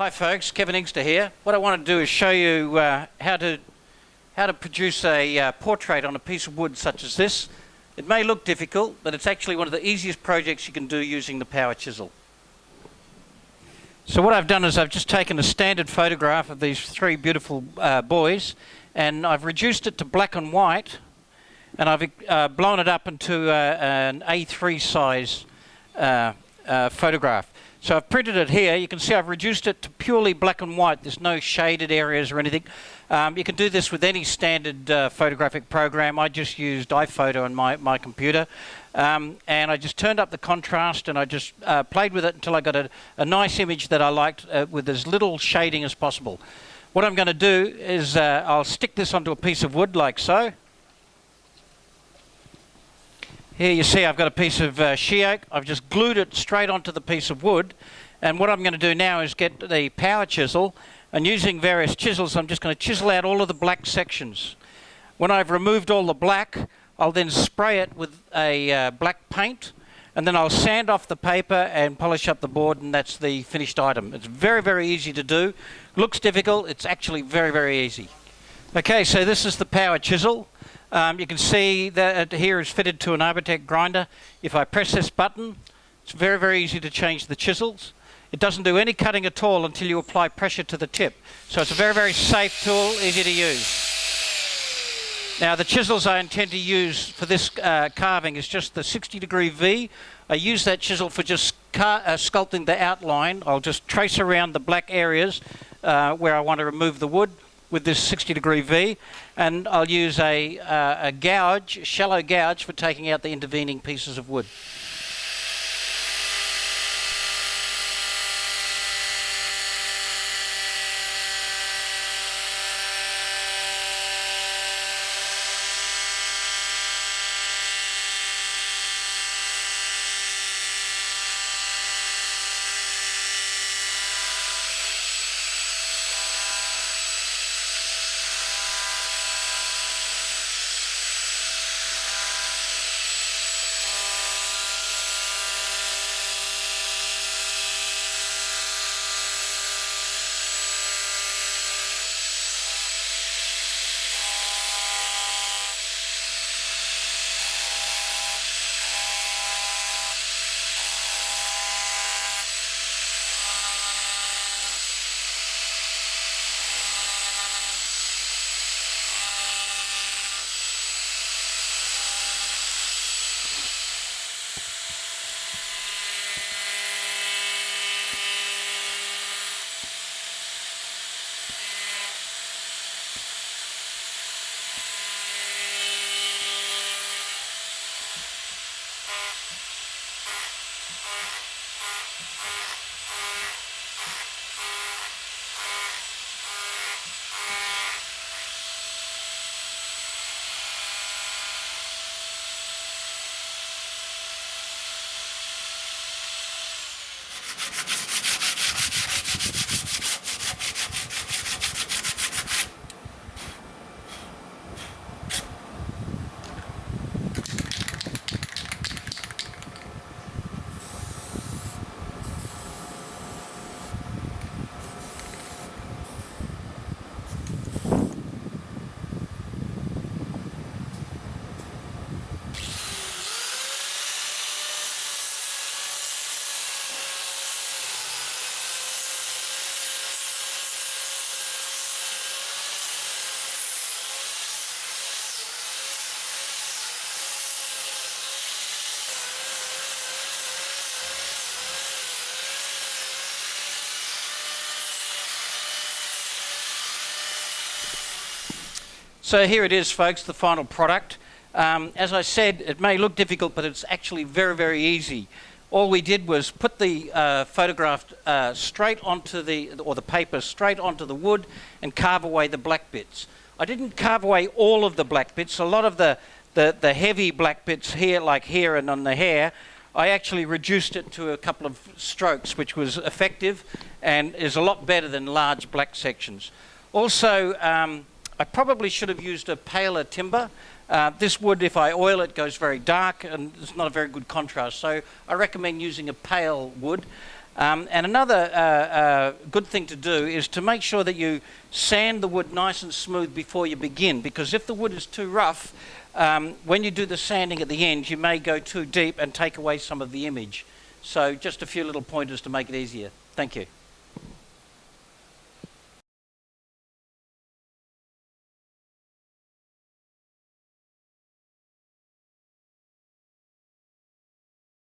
Hi folks, Kevin Inkster here. What I want to do is show you how to produce a portrait on a piece of wood such as this. It may look difficult, but it's actually one of the easiest projects you can do using the power chisel. So what I've done is I've just taken a standard photograph of these three beautiful boys, and I've reduced it to black and white, and I've blown it up into an A3 size photograph. So I've printed it here. You can see I've reduced it to purely black and white. There's no shaded areas or anything. You can do this with any standard photographic program. I just used iPhoto on my computer. And I just turned up the contrast, and I just played with it until I got a nice image that I liked with as little shading as possible. What I'm going to do is I'll stick this onto a piece of wood like so. Here you see I've got a piece of she oak. I've just glued it straight onto the piece of wood, and what I'm going to do now is get the power chisel, and using various chisels I'm just going to chisel out all of the black sections. When I've removed all the black, I'll then spray it with a black paint, and then I'll sand off the paper and polish up the board, and that's the finished item. It's very, very easy to do. Looks difficult, it's actually very, very easy. Okay, so this is the power chisel. You can see that here is fitted to an Arbotech grinder. If I press this button, it's very, very easy to change the chisels. It doesn't do any cutting at all until you apply pressure to the tip. So it's a very, very safe tool, easy to use. Now the chisels I intend to use for this carving is just the 60° V. I use that chisel for just sculpting the outline. I'll just trace around the black areas where I want to remove the wood with this 60° V, and I'll use a gouge, shallow gouge, for taking out the intervening pieces of wood. So here it is, folks, the final product. As I said, it may look difficult, but it's actually very, very easy. All we did was put the photograph straight onto the paper straight onto the wood and carve away the black bits. I didn't carve away all of the black bits. A lot of the heavy black bits here, like here and on the hair, I actually reduced it to a couple of strokes, which was effective and is a lot better than large black sections. Also, I probably should have used a paler timber. This wood, if I oil it, goes very dark and it's not a very good contrast. So I recommend using a pale wood. And another good thing to do is to make sure that you sand the wood nice and smooth before you begin, because if the wood is too rough, when you do the sanding at the end, you may go too deep and take away some of the image. So just a few little pointers to make it easier. Thank you.